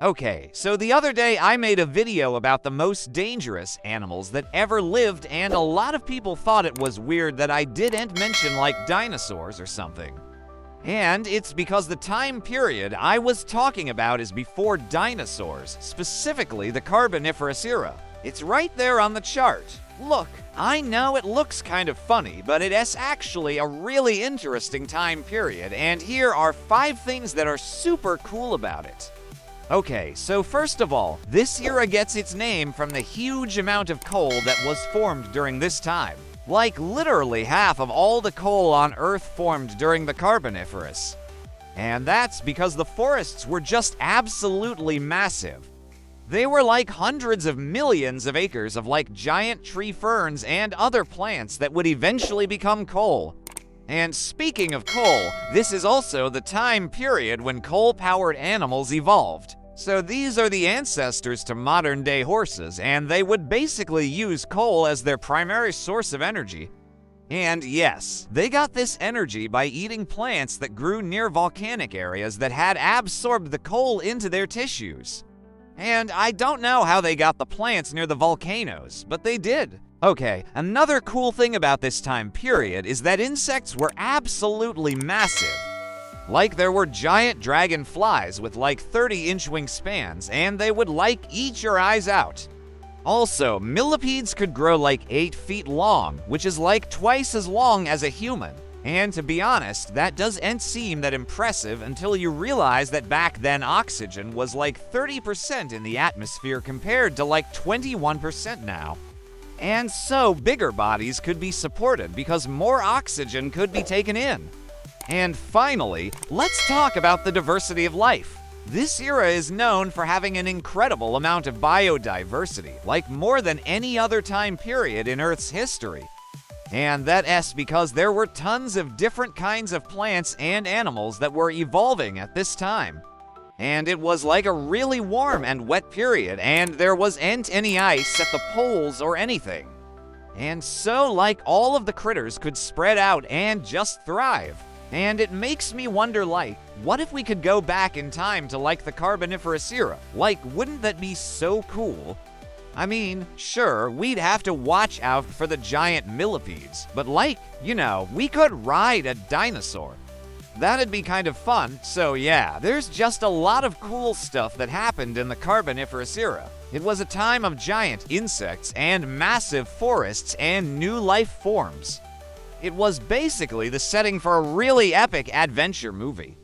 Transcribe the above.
Okay, so the other day I made a video about the most dangerous animals that ever lived, and a lot of people thought it was weird that I didn't mention like dinosaurs or something. And it's because the time period I was talking about is before dinosaurs, specifically the Carboniferous Era. It's right there on the chart. Look, I know it looks kind of funny, but it is actually a really interesting time period, and here are 5 things that are super cool about it. Okay, so first of all, this era gets its name from the huge amount of coal that was formed during this time. Like literally half of all the coal on Earth formed during the Carboniferous. And that's because the forests were just absolutely massive. They were like hundreds of millions of acres of like giant tree ferns and other plants that would eventually become coal. And speaking of coal, this is also the time period when coal-powered animals evolved. So these are the ancestors to modern-day horses, and they would basically use coal as their primary source of energy. And yes, they got this energy by eating plants that grew near volcanic areas that had absorbed the coal into their tissues. And I don't know how they got the plants near the volcanoes, but they did. Okay, another cool thing about this time period is that insects were absolutely massive. Like there were giant dragonflies with like 30-inch wingspans, and they would like eat your eyes out. Also, millipedes could grow like 8 feet long, which is like twice as long as a human. And to be honest, that doesn't seem that impressive until you realize that back then oxygen was like 30% in the atmosphere compared to like 21% now. And so bigger bodies could be supported because more oxygen could be taken in. And finally, let's talk about the diversity of life. This era is known for having an incredible amount of biodiversity, like more than any other time period in Earth's history. And that's because there were tons of different kinds of plants and animals that were evolving at this time. And it was like a really warm and wet period, and there wasn't any ice at the poles or anything. And so like all of the critters could spread out and just thrive. And it makes me wonder, like, what if we could go back in time to like the Carboniferous Era? Like, wouldn't that be so cool? I mean, sure, we'd have to watch out for the giant millipedes, but like, we could ride a dinosaur. That'd be kind of fun, so yeah, there's just a lot of cool stuff that happened in the Carboniferous Era. It was a time of giant insects and massive forests and new life forms. It was basically the setting for a really epic adventure movie.